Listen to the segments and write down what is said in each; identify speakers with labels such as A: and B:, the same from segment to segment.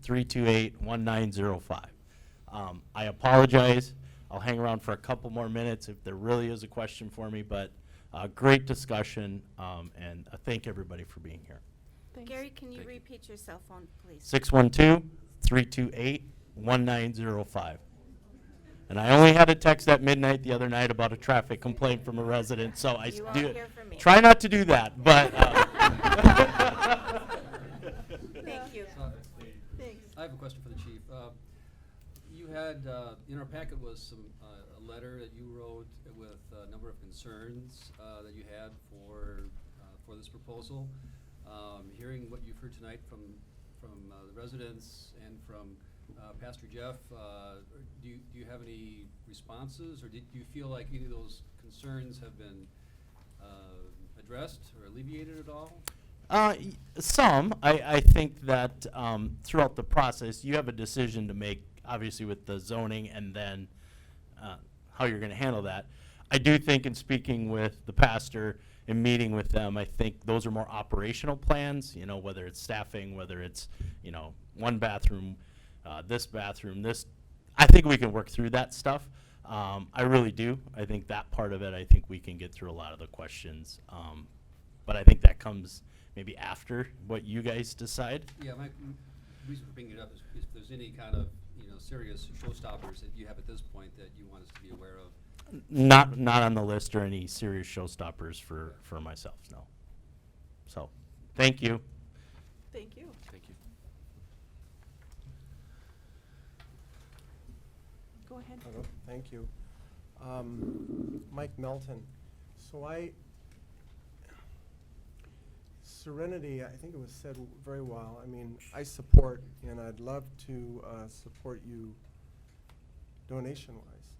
A: 612-328-1905. I apologize. I'll hang around for a couple more minutes if there really is a question for me, but great discussion, and thank everybody for being here.
B: Thanks.
C: Gary, can you repeat your cell phone, please?
A: 612-328-1905. And I only had a text at midnight the other night about a traffic complaint from a resident, so I
C: You won't
A: do
C: hear from me.
A: try not to do that, but.
C: Thank you.
B: Thanks.
D: I have a question for the chief. You had, in our packet was some, a letter that you wrote with a number of concerns that you had for this proposal. Hearing what you've heard tonight from the residents and from Pastor Jeff, do you have any responses, or do you feel like any of those concerns have been addressed or alleviated at all?
A: Some. I think that throughout the process, you have a decision to make, obviously with the zoning and then how you're going to handle that. I do think in speaking with the pastor and meeting with them, I think those are more operational plans, you know, whether it's staffing, whether it's, you know, one bathroom, this bathroom, this. I think we can work through that stuff. I really do. I think that part of it, I think we can get through a lot of the questions. But I think that comes maybe after what you guys decide.
D: Yeah, my reason for bringing it up is if there's any kind of, you know, serious showstoppers that you have at this point that you want us to be aware of.
A: Not on the list or any serious showstoppers for myself, no. So, thank you.
B: Thank you.
D: Thank you.
B: Go ahead.
E: Hello, thank you. Mike Melton. So Serenity, I think it was said very well. I mean, I support, and I'd love to support you donation-wise.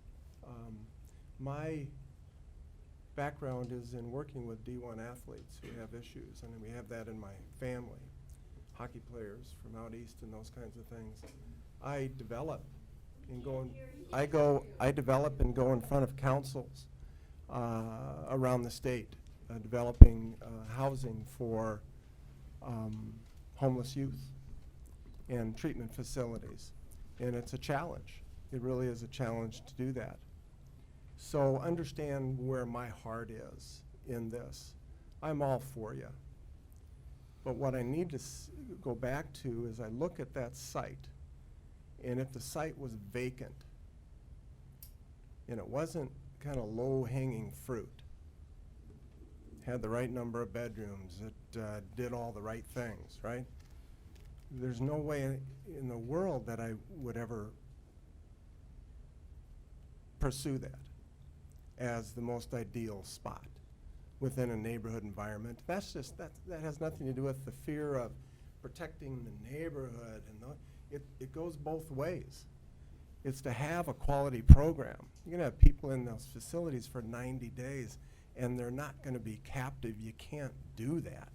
E: My background is in working with D1 athletes who have issues, and we have that in my family. Hockey players from out east and those kinds of things. I develop and go in front of councils around the state, developing housing for homeless youth and treatment facilities. And it's a challenge. It really is a challenge to do that. So understand where my heart is in this. I'm all for you. But what I need to go back to is I look at that site, and if the site was vacant, and it wasn't kind of low-hanging fruit, had the right number of bedrooms, it did all the right things, right? There's no way in the world that I would ever pursue that as the most ideal spot within a neighborhood environment. That's just, that has nothing to do with the fear of protecting the neighborhood, and it goes both ways. It's to have a quality program. You're gonna have people in those facilities for 90 days, and they're not gonna be captive. You can't do that.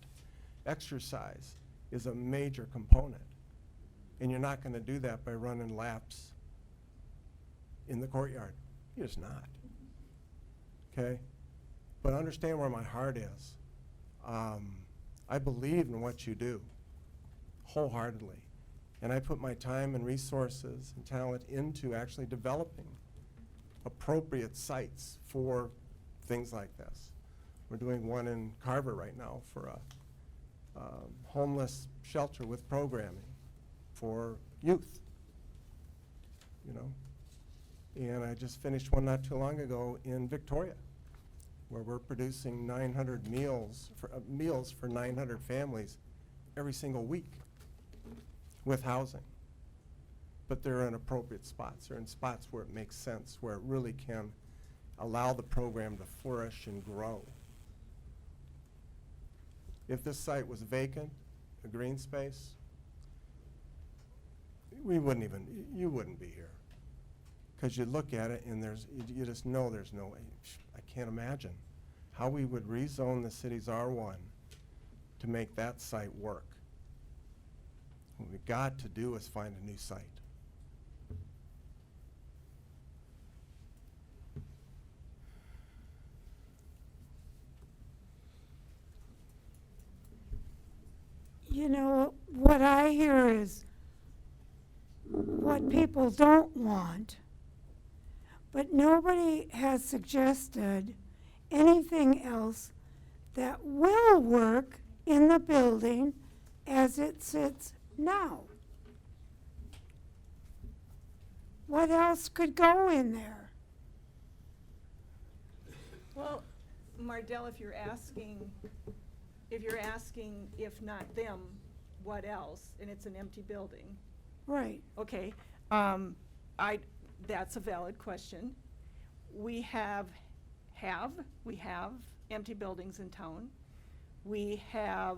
E: Exercise is a major component, and you're not gonna do that by running laps in the courtyard. You're just not, okay? But understand where my heart is. I believe in what you do wholeheartedly, and I put my time and resources and talent into actually developing appropriate sites for things like this. We're doing one in Carver right now for a homeless shelter with programming for youth, you know. And I just finished one not too long ago in Victoria, where we're producing 900 meals for 900 families every single week with housing. But they're in appropriate spots. They're in spots where it makes sense, where it really can allow the program to flourish and grow. If this site was vacant, a green space, you wouldn't be here. Because you look at it and you just know there's no way. I can't imagine how we would rezone the city's R1 to make that site work. What we got to do is find a new site.
F: You know, what I hear is what people don't want, but nobody has suggested anything else that will work in the building as it sits now. What else could go in there?
B: Well, Mardell, if you're asking if not them, what else, and it's an empty building,
F: Right.
B: okay, that's a valid question. We have empty buildings in town. We have,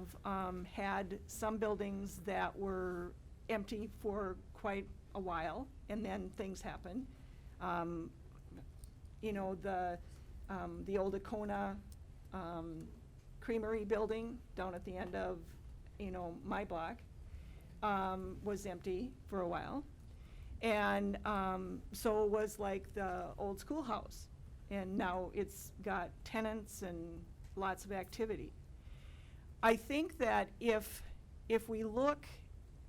B: had some buildings that were empty for quite a while, and then things happen. You know, the old Acona, Creamery building down at the end of, you know, my block, was empty for a while. And, so was like the old schoolhouse. And now it's got tenants and lots of activity. I think that if we look,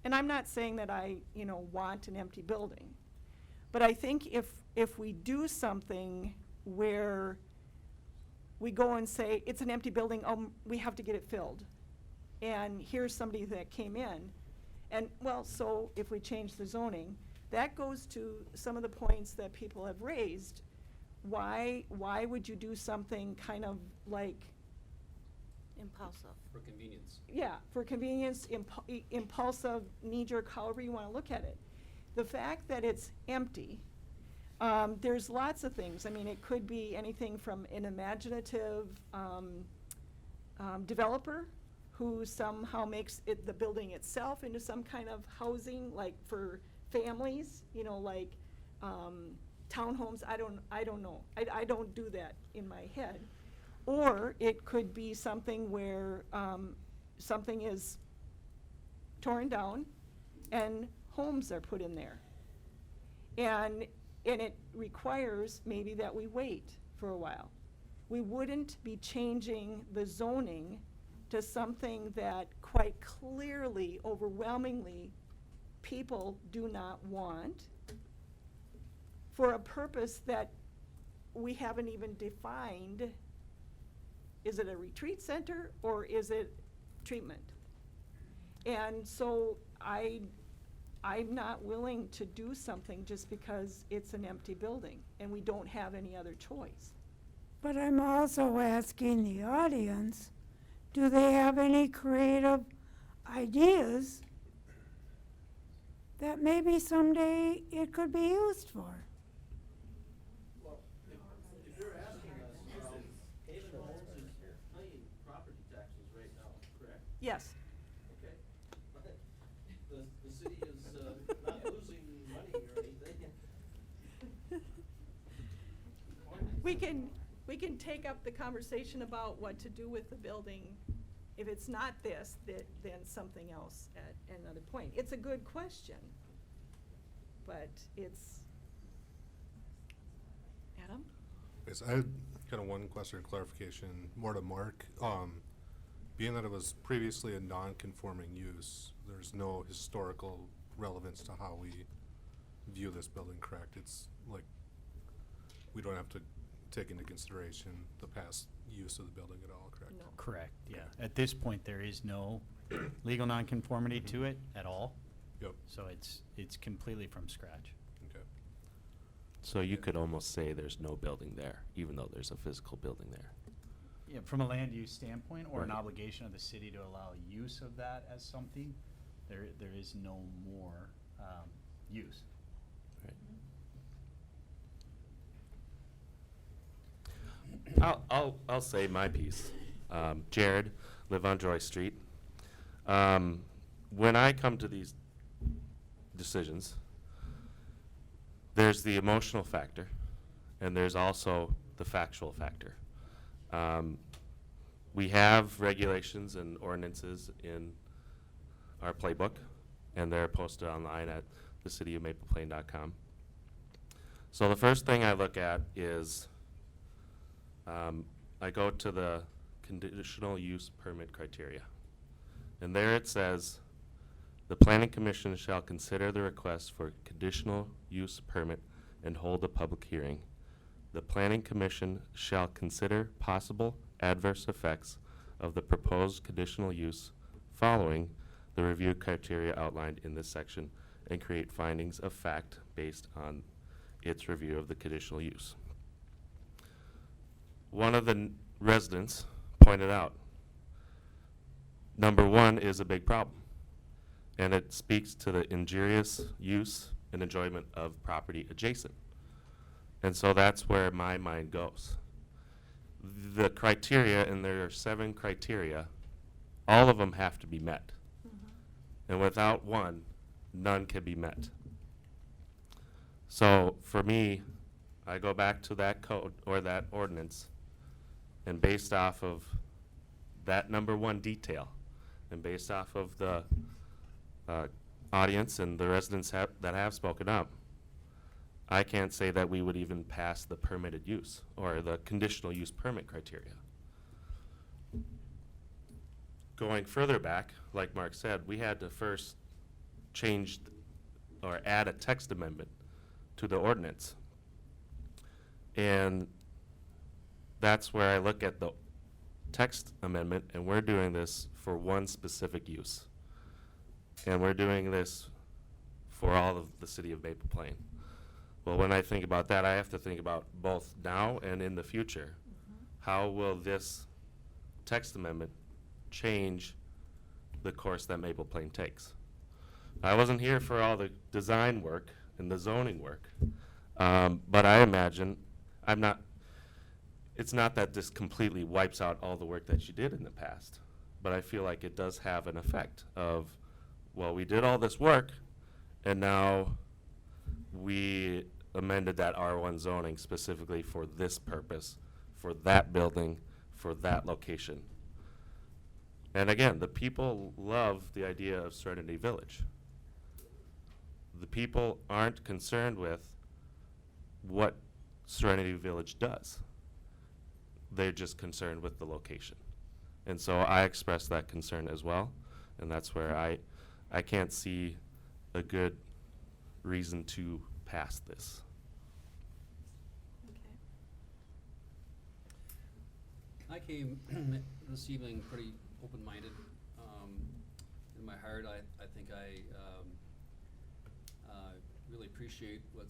B: and I'm not saying that I, you know, want an empty building, but I think if we do something where we go and say, it's an empty building, we have to get it filled. And here's somebody that came in. And, well, so if we change the zoning, that goes to some of the points that people have raised. Why would you do something kind of like,
C: Impulsive.
D: For convenience.
B: yeah, for convenience, impulsive, knee-jerk, however you want to look at it. The fact that it's empty, there's lots of things. I mean, it could be anything from an imaginative developer who somehow makes the building itself into some kind of housing, like for families, you know, like townhomes. I don't know. I don't do that in my head. Or it could be something where something is torn down and homes are put in there. And it requires maybe that we wait for a while. We wouldn't be changing the zoning to something that quite clearly, overwhelmingly, people do not want for a purpose that we haven't even defined. Is it a retreat center or is it treatment? And so I'm not willing to do something just because it's an empty building and we don't have any other choice.
F: But I'm also asking the audience, do they have any creative ideas that maybe someday it could be used for?
G: Well, if you're asking us, Haven Homes is paying property taxes right now, correct?
B: Yes.
G: Okay. The city is not losing money or anything.
B: We can take up the conversation about what to do with the building. If it's not this, then something else at another point. It's a good question, but it's, Adam?
H: Yes, I had kind of one question or clarification, more to Mark. Being that it was previously a non-conforming use, there's no historical relevance to how we view this building, correct? It's like, we don't have to take into consideration the past use of the building at all, correct?
B: No.
I: Correct, yeah. At this point, there is no legal nonconformity to it at all,
H: Yep,
I: so it's completely from scratch.
H: okay.
J: So you could almost say there's no building there, even though there's a physical building there.
I: Yeah, from a land use standpoint, or an
J: Right.
I: obligation of the city to allow use of that as something, there is no more use.
J: I'll say my piece. Jared, live on Joy Street. When I come to these decisions, there's the emotional factor, and there's also the factual factor. We have regulations and ordinances in our playbook, and they're posted online at thecityofmapleplain.com. So the first thing I look at is I go to the conditional use permit criteria. And there it says The planning commission shall consider the request for conditional use permit and hold a public hearing. The planning commission shall consider possible adverse effects of the proposed conditional use following the review criteria outlined in this section and create findings of fact based on its review of the conditional use. One of the residents pointed out, number one is a big problem, and it speaks to the injurious use and enjoyment of property adjacent. And so that's where my mind goes. The criteria, and there are 7 criteria, all of them have to be met. And without one, none can be met. So for me, I go back to that code or that ordinance, and based off of that number one detail, and based off of the audience and the residents that have spoken up, I can't say that we would even pass the permitted use or the conditional use permit criteria. Going further back, like Mark said, we had to first change or add a text amendment to the ordinance. And that's where I look at the text amendment, and we're doing this for one specific use. And we're doing this for all of the city of Maple Plain. Well, when I think about that, I have to think about both now and in the future. How will this text amendment change the course that Maple Plain takes? I wasn't here for all the design work and the zoning work, but I imagine it's not that this completely wipes out all the work that you did in the past, but I feel like it does have an effect of, well, we did all this work, and now we amended that R1 zoning specifically for this purpose, for that building, for that location. And again, the people love the idea of Serenity Village. The people aren't concerned with what Serenity Village does. They're just concerned with the location. And so I express that concern as well, and that's where I can't see a good reason to pass this.
D: I came this evening pretty open-minded. In my heart, I think I really appreciate what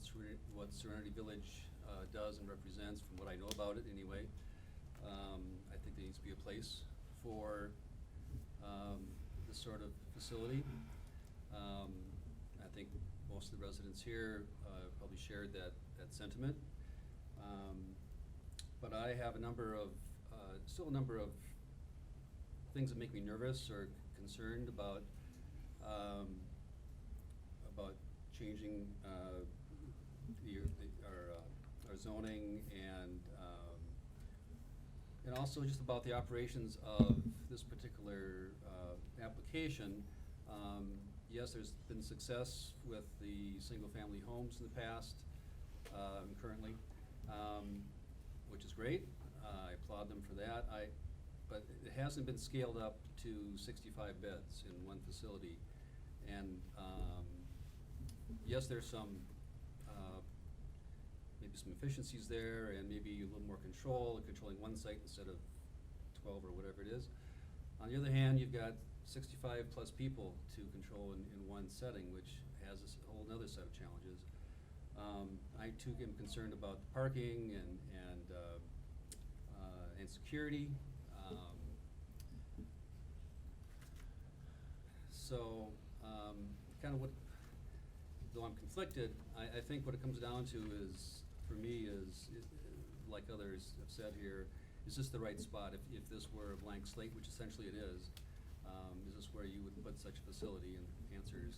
D: Serenity Village does and represents, from what I know about it anyway. I think there needs to be a place for this sort of facility. I think most of the residents here probably shared that sentiment. But I have still a number of things that make me nervous or concerned about changing our zoning and also just about the operations of this particular application. Yes, there's been success with the single-family homes in the past, currently, which is great. I applaud them for that. But it hasn't been scaled up to 65 beds in one facility. And yes, there's some maybe some efficiencies there, and maybe a little more control, controlling one site instead of 12 or whatever it is. On the other hand, you've got 65 plus people to control in one setting, which has a whole other set of challenges. I too am concerned about the parking and security. So kind of though I'm conflicted, I think what it comes down to is, for me, like others have said here, is this the right spot? If this were a blank slate, which essentially it is this where you would put such a facility? And the answer is,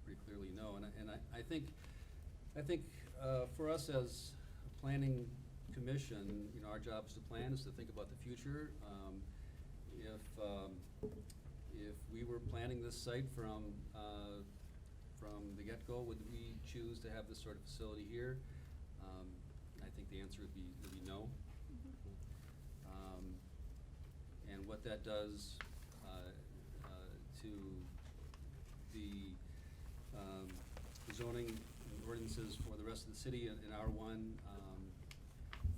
D: pretty clearly no. And I think for us as a planning commission, our job is to plan, is to think about the future. If we were planning this site from the get-go, would we choose to have this sort of facility here? I think the answer would be no. And what that does to the zoning ordinances for the rest of the city in R1,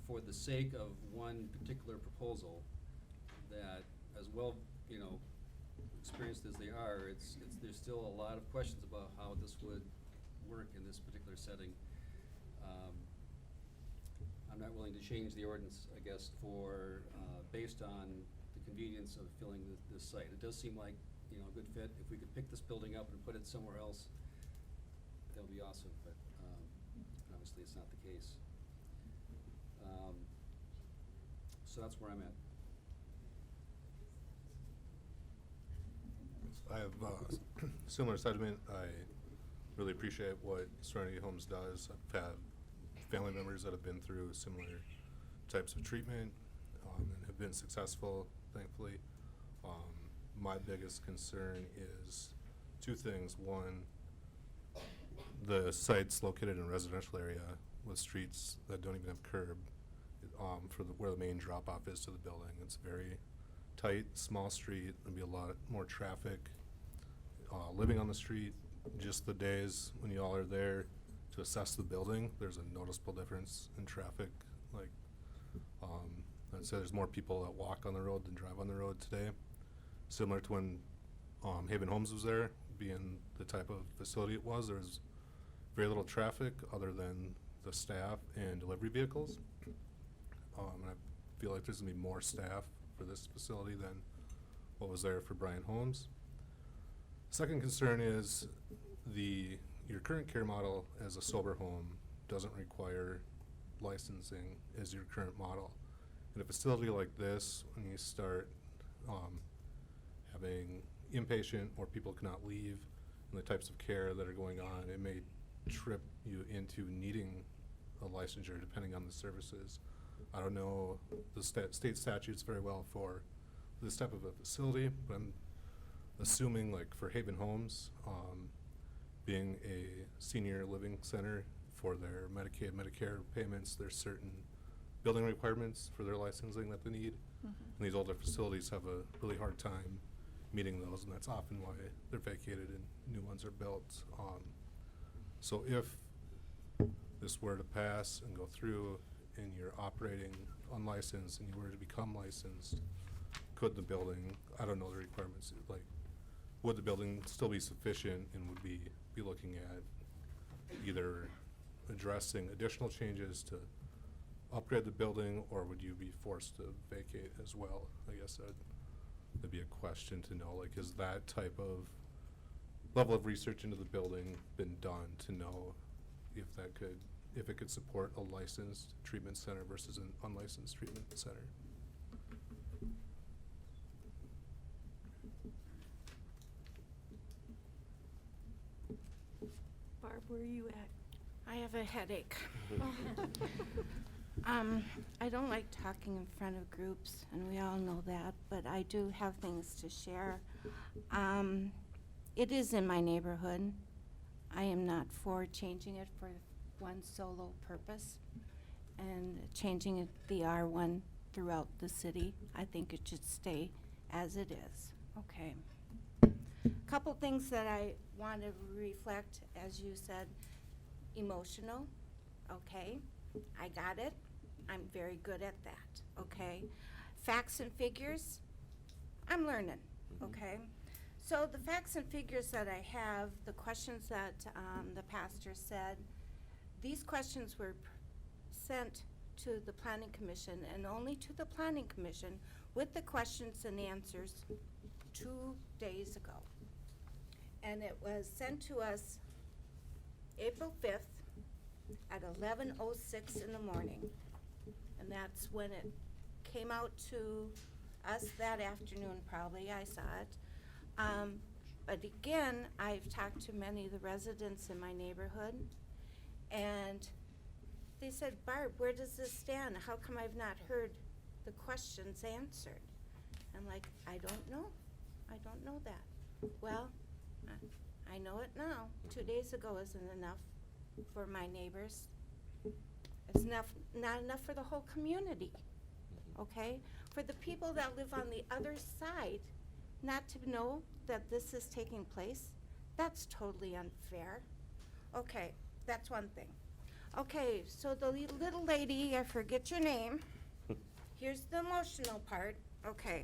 D: for the sake of one particular proposal that, as well, you know, experienced as they are, there's still a lot of questions about how this would work in this particular setting. I'm not willing to change the ordinance, I guess, for, based on the convenience of filling this site. It does seem like, you know, a good fit. If we could pick this building up and put it somewhere else, that would be awesome, but, obviously it's not the case. So that's where I'm at.
H: I have similar sentiment. I really appreciate what Serenity Homes does. I've had family members that have been through similar types of treatment and have been successful, thankfully. My biggest concern is two things. One, the site's located in a residential area with streets that don't even have curb for where the main drop-off is to the building. It's very tight, small street. There'll be a lot more traffic living on the street. Just the days when you all are there to assess the building, there's a noticeable difference in traffic. Like, I'd say there's more people that walk on the road than drive on the road today. Similar to when Haven Homes was there, being the type of facility it was, there was very little traffic other than the staff and delivery vehicles. And I feel like there's gonna be more staff for this facility than what was there for Bryant Homes. Second concern is your current care model as a sober home doesn't require licensing as your current model. In a facility like this, when you start having inpatient or people cannot leave and the types of care that are going on, it may trip you into needing a licensure depending on the services. I don't know the state statutes very well for this type of a facility, but I'm assuming, like for Haven Homes, being a senior living center for their Medicaid, Medicare payments, there's certain building requirements for their licensing that they need. And these older facilities have a really hard time meeting those, and that's often why they're vacated and new ones are built. So if this were to pass and go through and you're operating unlicensed and you were to become licensed, could the building, I don't know the requirements, like, would the building still be sufficient and would be looking at either addressing additional changes to upgrade the building, or would you be forced to vacate as well? I guess that'd be a question to know, like, is that type of level of research into the building been done to know if it could support a licensed treatment center versus an unlicensed treatment center?
B: Barb, where are you at?
C: I have a headache. I don't like talking in front of groups, and we all know that, but I do have things to share. It is in my neighborhood. I am not for changing it for one solo purpose and changing it the R1 throughout the city. I think it should stay as it is. Okay. Couple things that I want to reflect, as you said, emotional. Okay, I got it. I'm very good at that. Okay, facts and figures, I'm learning. Okay, so the facts and figures that I have, the questions that the pastor said, these questions were sent to the planning commission, and only to the planning commission with the questions and answers 2 days ago. And it was sent to us April 5th at 11:06 in the morning. And that's when it came out to us that afternoon, probably, I saw it. But again, I've talked to many of the residents in my neighborhood, and they said, Barb, where does this stand? How come I've not heard the questions answered? I'm like, I don't know. I don't know that. Well, I know it now. 2 days ago isn't enough for my neighbors. It's not enough for the whole community, okay? For the people that live on the other side, not to know that this is taking place, That's totally unfair. Okay, that's one thing. Okay, so the little lady, I forget your name. Here's the emotional part. Okay.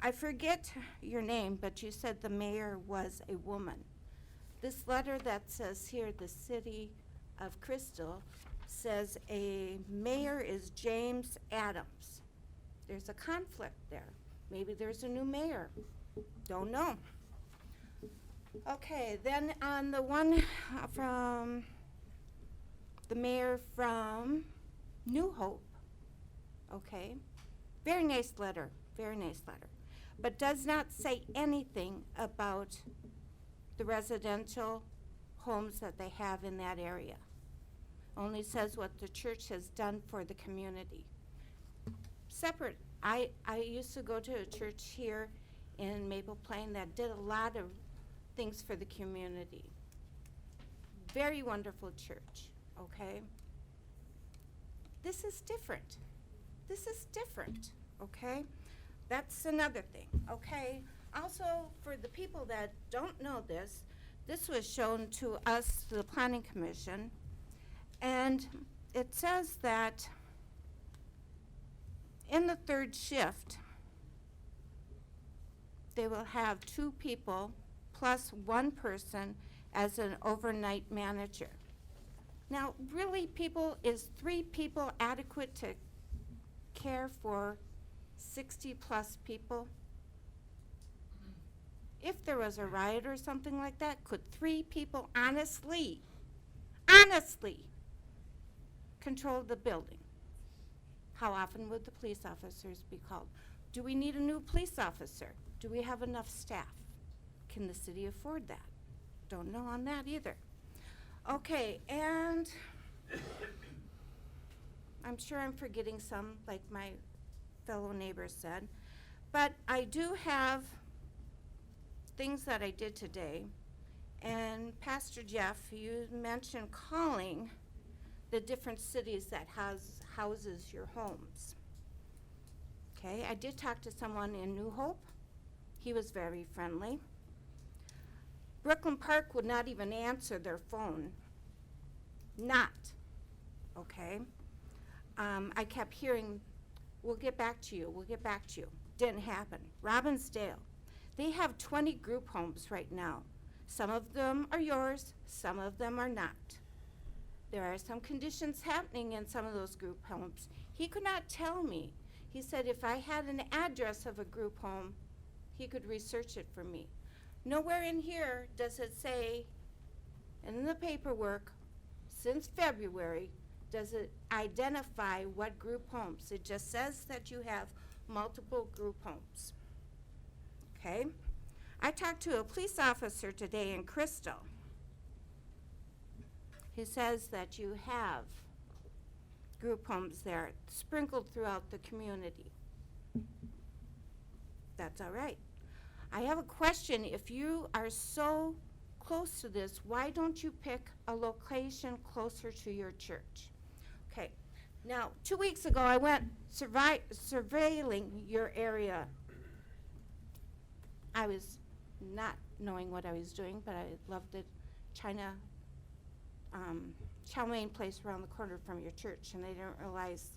C: I forget your name, but you said the mayor was a woman. This letter that says here, the city of Crystal, says a mayor is James Adams. There's a conflict there. Maybe there's a new mayor. Don't know. Okay, then on the one from the mayor from New Hope, okay, very nice letter, but does not say anything about the residential homes that they have in that area. Only says what the church has done for the community. Separate, I used to go to a church here in Maple Plain that did a lot of things for the community. Very wonderful church, okay? This is different. This is different, okay? That's another thing, okay? Also, for the people that don't know this, this was shown to us, the Planning Commission, and it says that in the third shift, they will have 2 people plus 1 person as an overnight manager. Now, really, people, is 3 people adequate to care for 60-plus people? If there was a riot or something like that, could 3 people honestly control the building? How often would the police officers be called? Do we need a new police officer? Do we have enough staff? Can the city afford that? Don't know on that either. Okay, and I'm sure I'm forgetting some, like my fellow neighbor said, but I do have things that I did today. And Pastor Jeff, you mentioned calling the different cities that houses your homes. Okay, I did talk to someone in New Hope. He was very friendly. Brooklyn Park would not even answer their phone. Not, okay? I kept hearing, we'll get back to you, we'll get back to you. Didn't happen. Robbinsdale, they have 20 group homes right now. Some of them are yours, some of them are not. There are some conditions happening in some of those group homes. He could not tell me. He said if I had an address of a group home, he could research it for me. Nowhere in here does it say, in the paperwork, since February, does it identify what group homes. It just says that you have multiple group homes. Okay? I talked to a police officer today in Crystal. He says that you have group homes there sprinkled throughout the community. That's all right. I have a question. If you are so close to this, why don't you pick a location closer to your church? Okay. Now, 2 weeks ago, I went surveilling your area. I was not knowing what I was doing, but I loved the chow mein place around the corner from your church, and they didn't realize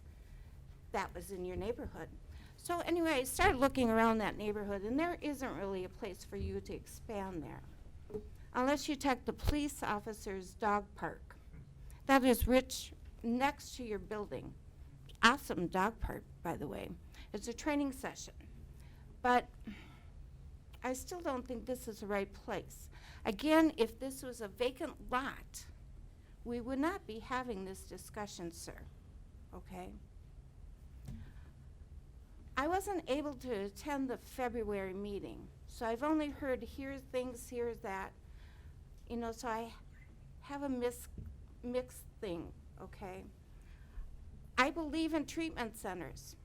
C: that was in your neighborhood. So anyway, I started looking around that neighborhood, and there isn't really a place for you to expand there, unless you take the police officer's dog park. That is rich next to your building. Awesome dog park, by the way. It's a training session. But I still don't think this is the right place. Again, if this was a vacant lot, we would not be having this discussion, sir, okay? I wasn't able to attend the February meeting, so I've only heard here's things, here's that, you know, so I have a mixed thing, okay? I believe in treatment centers.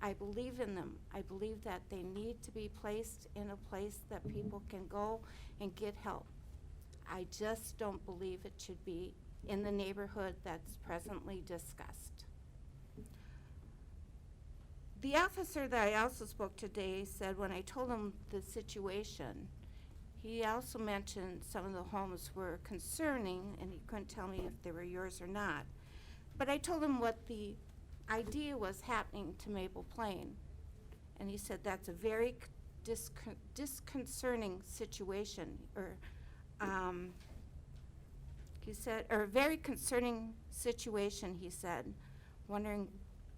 C: I believe in them. I believe that they need to be placed in a place that people can go and get help. I just don't believe it should be in the neighborhood that's presently discussed. The officer that I also spoke today said when I told him the situation, He also mentioned some of the homes were concerning, and he couldn't tell me if they were yours or not. But I told him what the idea was happening to Maple Plain. And he said that's a very disconcerting situation, or, he said, or a very concerning situation, he said, wondering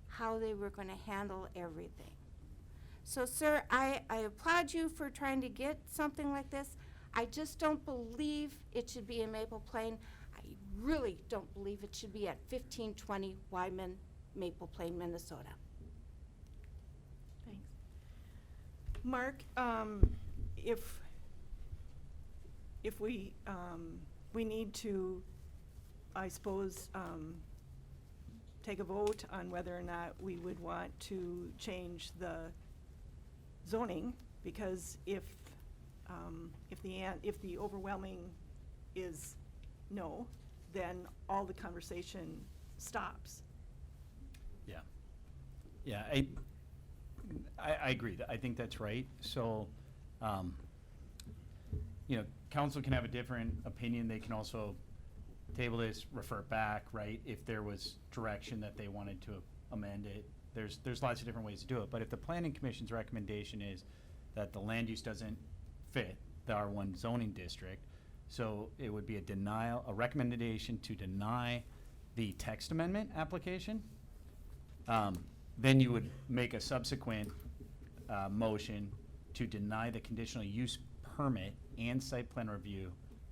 C: how they were gonna handle everything. So, sir, I applaud you for trying to get something like this. I just don't believe it should be in Maple Plain. I really don't believe it should be at 1520 Wyman, Maple Plain, Minnesota.
B: Thanks. Mark, if we need to, I suppose, take a vote on whether or not we would want to change the zoning, because if the overwhelming is no, then all the conversation stops.
I: Yeah. Yeah, I agree. I think that's right. So, you know, council can have a different opinion. They can also table this, refer it back, right? If there was direction that they wanted to amend it. There's lots of different ways to do it. But if the planning commission's recommendation is that the land use doesn't fit the R1 zoning district, so it would be a recommendation to deny the text amendment application. Then you would make a subsequent motion to deny the conditional use permit and site plan review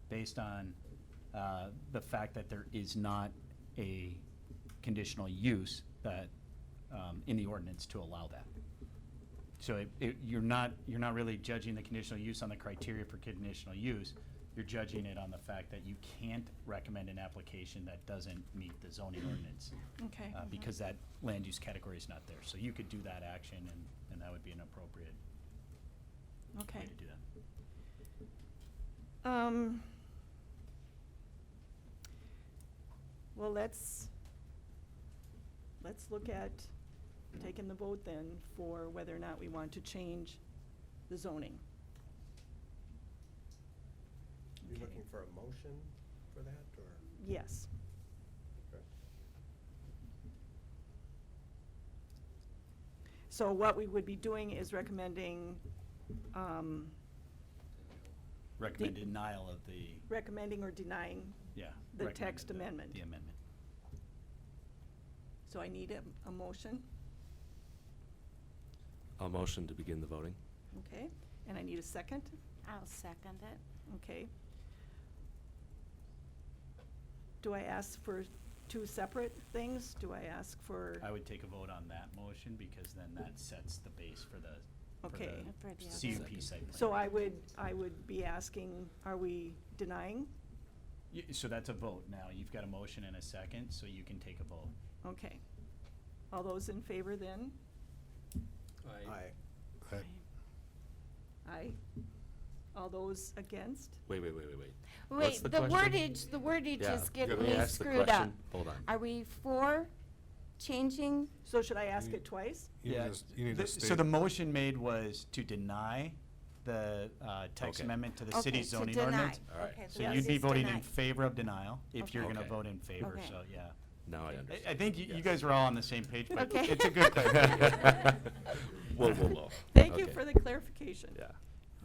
I: based on the fact that there is not a conditional use that in the ordinance to allow that. So you're not really judging the conditional use on the criteria for conditional use. You're judging it on the fact that you can't recommend an application that doesn't meet the zoning ordinance.
B: Okay.
I: Because that land use category is not there. So you could do that action, and that would be an appropriate
B: Okay.
I: way to do that.
B: Well, let's look at taking the vote then for whether or not we want to change the zoning.
E: You
B: Okay.
E: looking for a motion for that, or?
B: Yes.
E: Okay.
B: So what we would be doing is recommending,
I: Recommend denial of the,
B: recommending or denying.
I: yeah.
B: The
I: recommend
B: text amendment.
I: The amendment.
B: So I need a motion,
J: I'll motion to begin the voting.
B: okay? And I need a second,
C: I'll second it.
B: okay? Do I ask for two separate things? Do I ask for?
I: I would take a vote on that motion because then that sets the base for the
B: Okay.
C: For the
I: CUP site plan.
B: So I would be asking, are we denying?
I: So that's a vote now. You've got a motion and a second, so you can take a vote.
B: Okay. All those in favor then?
E: Aye.
B: Aye. All those against?
J: Wait. What's
C: Wait,
J: the
C: the
J: question?
C: wordage
J: Yeah,
C: is
J: you
C: getting
J: gotta
C: me
J: ask the
C: screwed up.
J: question. Hold on.
C: Are we for changing?
B: So should I ask it twice?
H: You
I: Yeah,
H: need to
I: So
H: state.
I: the motion made was to deny the text
J: Okay.
I: amendment to the
C: Okay,
I: city's
C: to
I: zoning
C: deny.
I: ordinance.
J: All right.
C: Okay,
I: So
B: Yes.
I: you'd be
C: it's
I: voting in
C: denied.
I: favor of denial if you're gonna
J: Okay.
I: vote in favor,
C: Okay.
I: so, yeah.
J: Now I
I: I
J: understand.
I: think you guys are all on the same page, but
C: Okay.
I: it's a good thing.
J: Whoa.
B: Thank you
J: Okay.
B: for the clarification.
J: Yeah.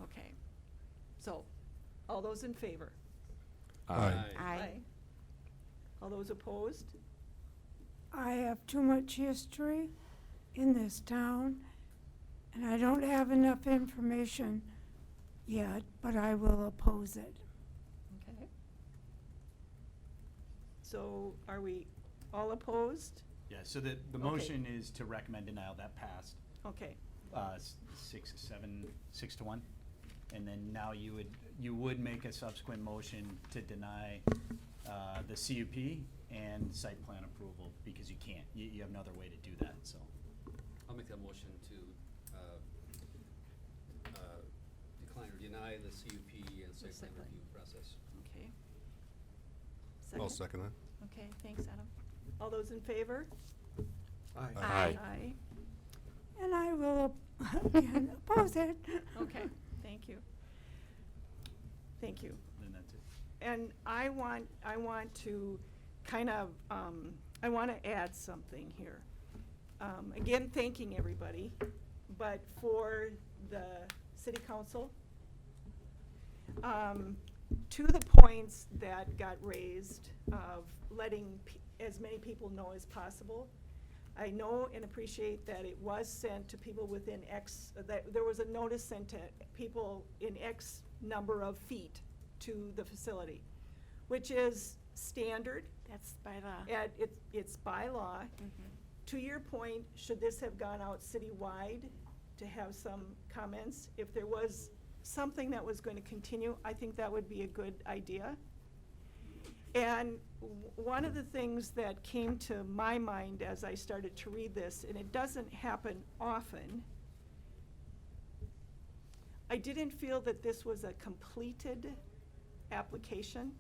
B: Okay. So, all those in favor?
H: Aye.
C: Aye.
B: All those opposed?
F: I have too much history in this town, and I don't have enough information yet, but I will oppose it.
B: Okay. So, are we all opposed?
I: Yeah, so the
B: Okay.
I: motion is to recommend denial, that passed,
B: Okay.
I: 6 to 1. And then now you would make a subsequent motion to deny the CUP and site plan approval, because you can't, you have no other way to do that, so.
D: I'll make that motion to decline or deny the CUP and site plan
B: Site plan.
D: review process.
B: Okay.
H: I'll second that.
B: Okay, thanks, Adam. All those in favor?
E: Aye.
J: Aye.
B: Aye.
F: And I will, again, oppose it.
B: Okay, thank you. Thank you.
I: then that's it.
B: And I want to kind of, I want to add something here. Again, thanking everybody, but for the city council, to the points that got raised of letting as many people know as possible, I know and appreciate that it was sent to people within X, that there was a notice sent to people in X number of feet to the facility, which is standard.
C: That's by law.
B: It's by law. To your point, should this have gone out citywide to have some comments? If there was something that was going to continue, I think that would be a good idea. And one of the things that came to my mind as I started to read this, and it doesn't happen often, I didn't feel that this was a completed application,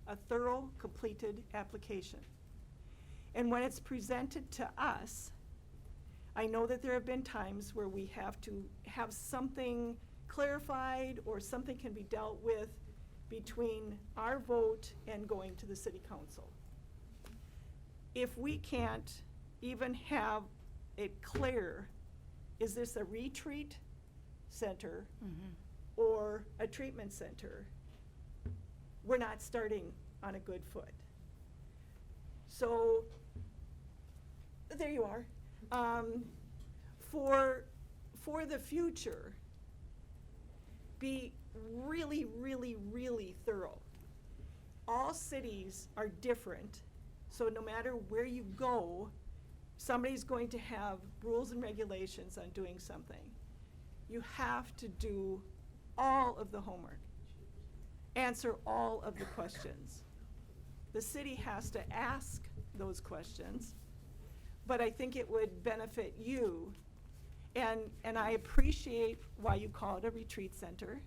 B: a thorough, completed application. And when it's presented to us, I know that there have been times where we have to have something clarified or something can be dealt with between our vote and going to the city council. If we can't even have it clear, is this a retreat center or a treatment center, we're not starting on a good foot. So, there you are. For the future, be really, really, really thorough. All cities are different, so no matter where you go, somebody's going to have rules and regulations on doing something. You have to do all of the homework, answer all of the questions. The city has to ask those questions, but I think it would benefit you, and I appreciate why you call it a retreat center.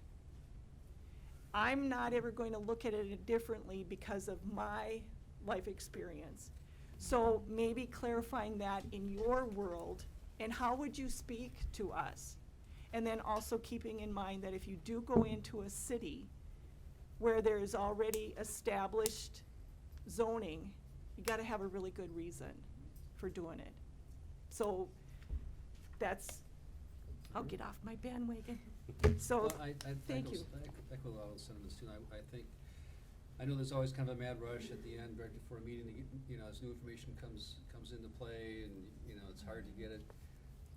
B: I'm not ever going to look at it differently because of my life experience. So maybe clarifying that in your world, and how would you speak to us? And then also keeping in mind that if you do go into a city where there is already established zoning, you gotta have a really good reason for doing it. So that's, I'll get off my bandwagon. So,
D: Well, I
B: thank you.
D: echo a lot of those sentiments too. I know there's always kind of a mad rush at the end, right before a meeting, to get, as new information comes into play, and, it's hard to get it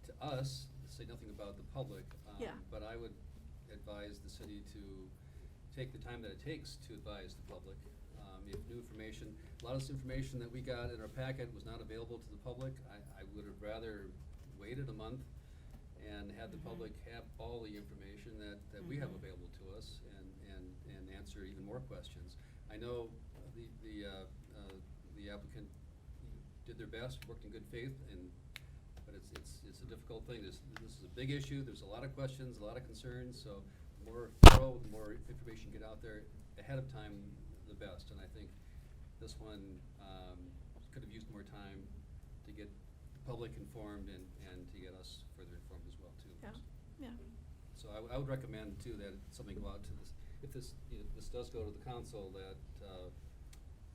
D: to us, to say nothing about the public.
B: Yeah.
D: But I would advise the city to take the time that it takes to advise the public. If new information, a lot of this information that we got in our packet was not available to the public. I would have rather waited a month and had the public have all the information that we have available to us, and answer even more questions. I know the applicant did their best, worked in good faith, but it's a difficult thing. This is a big issue. There's a lot of questions, a lot of concerns, so the more thorough, the more information get out there ahead of time, the best. And I think this one could have used more time to get the public informed and to get us further informed as well too.
B: Yeah.
D: So I would recommend too that something go out to this, if this does go to the council, that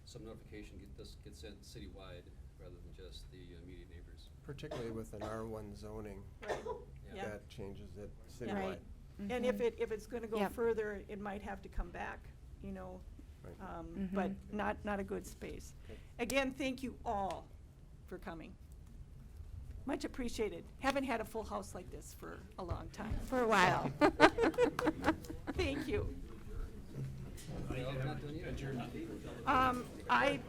D: some notification gets sent citywide rather than just the immediate neighbors.
E: Particularly with an R1 zoning,
B: Right.
D: Yeah.
E: that changes it
B: Yeah.
E: citywide.
C: Right.
B: And if it's gonna go
C: Yep.
B: further, it might have to come back,
E: Right.
B: but not a good space.
E: Okay.
B: Again, thank you all for coming. Much appreciated. Haven't had a full house like this for a long time.
C: For a while.
B: Thank you.
D: Well, we're not done yet.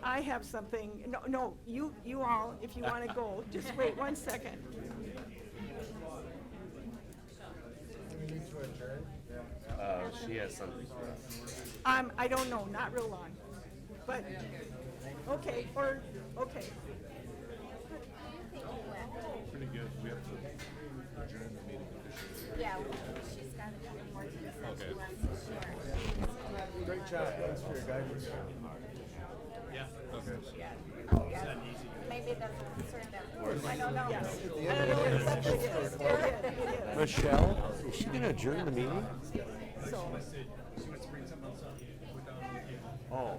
B: I have something, no, you all, if you wanna go, just wait 1 second.
J: She has something for us.
B: I don't know, not real long, but, okay, okay.
H: Pretty good. We have to adjourn the meeting officially.
C: Yeah, she's got a couple more things that she
H: Okay.
C: wants to share.
E: Great job, thanks for your guidance.
H: Okay.
C: Maybe that's a concern that, I don't know.
B: Yes. I don't know exactly it is. It is.
K: Michelle, is she gonna adjourn the meeting?
B: So,
A: Oh.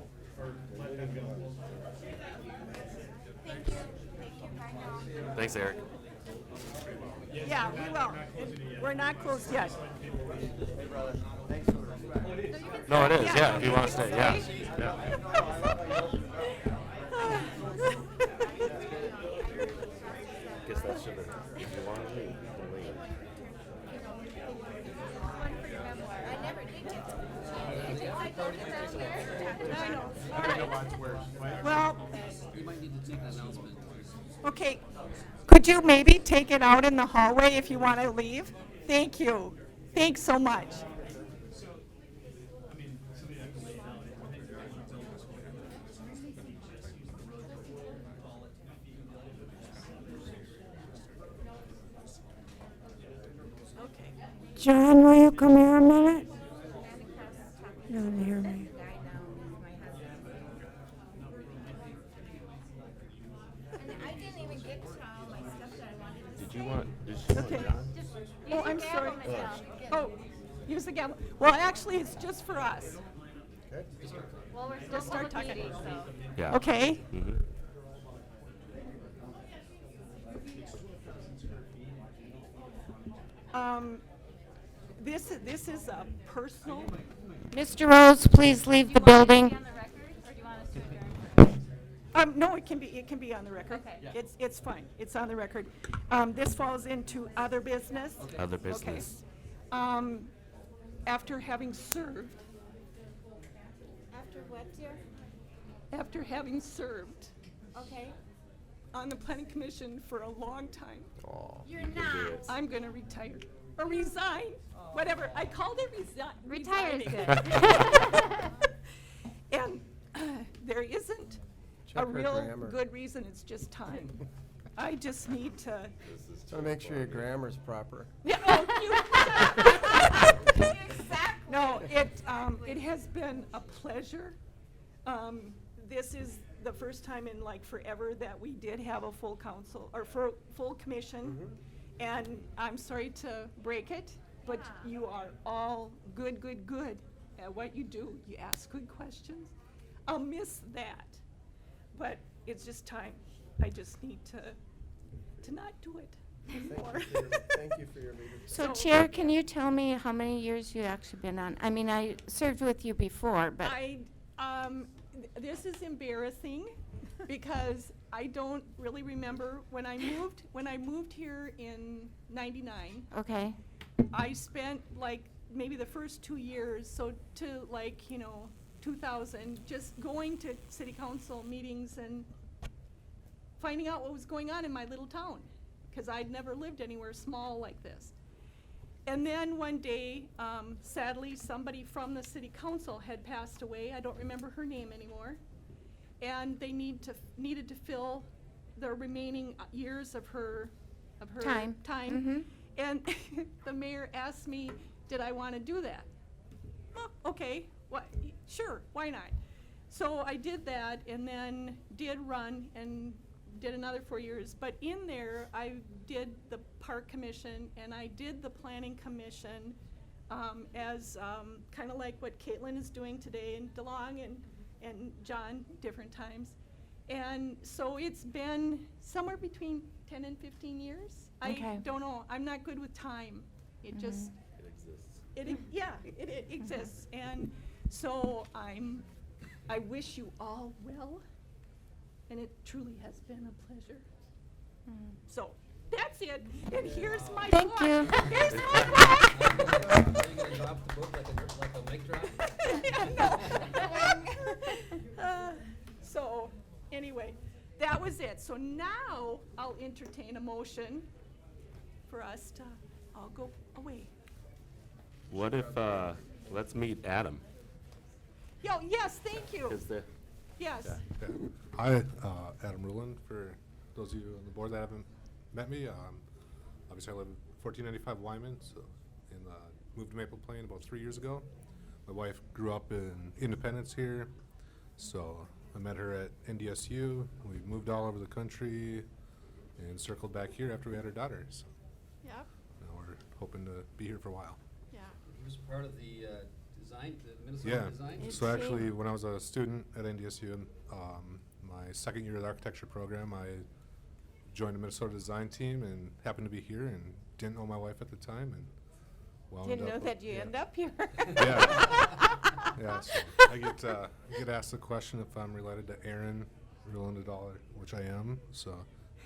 J: Thanks, Eric.
B: Yeah, we will. We're not closed yet.
J: No, it is,
B: Yeah.
J: yeah, if you want to stay, yeah.
B: Stay?
J: Yeah. Guess that should have, if you want to leave, you can leave.
B: I know. All right. Well,
D: You might need to take an announcement.
B: okay. Could you maybe take it out in the hallway if you want to leave? Thank you. Thanks so much.
F: John, will you come here a minute? You don't hear me.
K: I didn't even get to all my stuff that I wanted to
J: Did you want
B: Okay.
J: John?
B: Oh, I'm sorry. Oh, use the gavel. Well, actually, it's just for us.
K: Well, we're still
B: Just start
K: public
B: talking.
K: meeting, so.
J: Yeah.
B: Okay?
J: Mhm.
B: This is a personal,
C: Mr. Rose, please leave the
K: Do you want it to
C: building.
K: be on the record, or do you want us to adjourn?
B: no, it can be on the record.
K: Okay. Yeah.
B: It's fine. It's on the record. This falls into other business.
J: Other
B: Okay.
J: business.
B: After having served,
K: After what, dear?
B: after having served
K: Okay.
B: on the planning commission for a long time,
K: You're not.
B: I'm gonna retire or resign, whatever. I called it
K: Retire is
B: resigning.
K: good.
B: And there isn't
E: Check
B: a
E: her
B: real
E: grammar.
B: good reason, it's just time. I just need to,
E: So make sure your grammar's proper.
B: yeah, oh,
K: Exactly.
B: no, it has been a pleasure. This is the first time in like forever that we did have a full council, or full commission. And I'm sorry to break it, but you are all good at what you do. You ask good questions. I'll miss that, but it's just time. I just need to not do it anymore.
E: Thank you for your leadership.
C: So
B: So-
C: Chair, can you tell me how many years you actually been on? I mean, I served with you before, but
B: This is embarrassing because I don't really remember when I moved here in '99.
C: okay.
B: I spent like maybe the first 2 years, so to like, 2000, just going to city council meetings and finding out what was going on in my little town, because I'd never lived anywhere small like this. And then one day, sadly, somebody from the city council had passed away. I don't remember her name anymore. And they needed to fill the remaining years of her
C: Time. Mhm.
B: And the mayor asked me, did I want to do that? Oh, okay, sure, why not? So I did that and then did run and did another 4 years. But in there, I did the park commission and I did the planning commission as kind of like what Caitlin is doing today, and DeLong and John different times. And so it's been somewhere between 10 and 15 years.
C: Okay.
B: I don't know. I'm not good with time. It just,
J: It exists.
B: it exists. And so I wish you all well, and it truly has been a pleasure. So that's it. And here's my
C: Thank
B: book.
C: you.
B: Here's my book.
D: Are you gonna drop the book like a mic drop?
B: So, anyway, that was it. So now I'll entertain a motion for us to all go away.
J: What if, let's meet Adam?
B: Yes, thank you.
J: Is the,
B: Yes.
H: Okay. Hi, Adam Ruland, for those of you on the board that haven't met me. Obviously, I live at 1495 Wyman, so moved to Maple Plain about 3 years ago. My wife grew up in Independence here, so I met her at NDSU. We moved all over the country and circled back here after we had our daughter. So
B: Yep,
H: now we're hoping to be here for a while.
B: yeah.
D: He was part of the design, the Minnesota
H: Yeah,
D: design?
C: It's
H: so actually,
C: big.
H: when I was a student at NDSU, my second year of the architecture program, I joined the Minnesota design team and happened to be here and didn't know my wife at the time and wound
K: Didn't know
H: up-
K: that you
H: yeah.
K: end up here.
H: Yeah, so I get asked the question if I'm related to Aaron Roland-Dahl, which I am, so,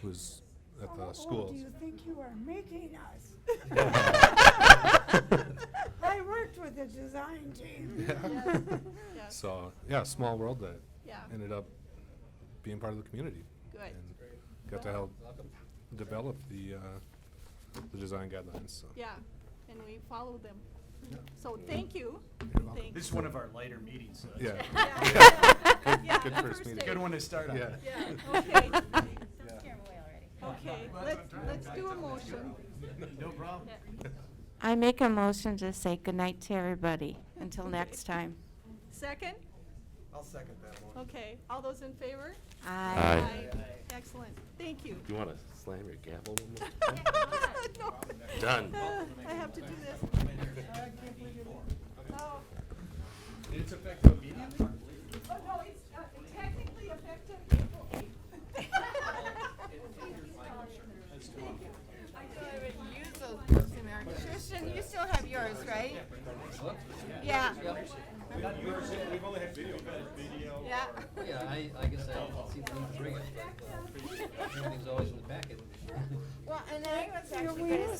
H: who's at
F: How
H: the
F: old
H: schools.
F: do you think you are making us? I worked with the design team.
K: Yes.
H: So, yeah, small world that
K: Yeah.
H: ended up being part of the community.
K: Good.
H: And got to help develop the design guidelines, so.
K: Yeah, and we follow them. So thank you.
H: You're welcome.
K: Thanks.
I: This is one of our lighter meetings, so.
H: Yeah.
K: Yeah. Yeah,
H: Good
K: the
H: first
K: first
H: meeting.
K: day.
I: Good one to start on.
H: Yeah.
K: Yeah, okay.
H: Yeah.
K: Okay, let's do a motion.
I: No problem.
C: I make a motion to say goodnight to everybody until next time.
K: Second?
E: I'll second that one.
K: Okay, all those in favor?
C: Aye.
K: Excellent, thank you.
J: You wanna slam your gavel one more?
K: No.
J: Done.
K: I have to do this. Oh.
I: It's effective immediately?
K: Oh, no, it's technically effective April 8th. I still haven't used those books in there. Tristan, you still have yours, right? Yeah.
I: We've only had video.
K: Yeah.
D: Oh, yeah, I guess I see the need to bring it, but everything's always in the packet.
K: Well, and I was actually
F: we
K: gonna
F: were-
K: say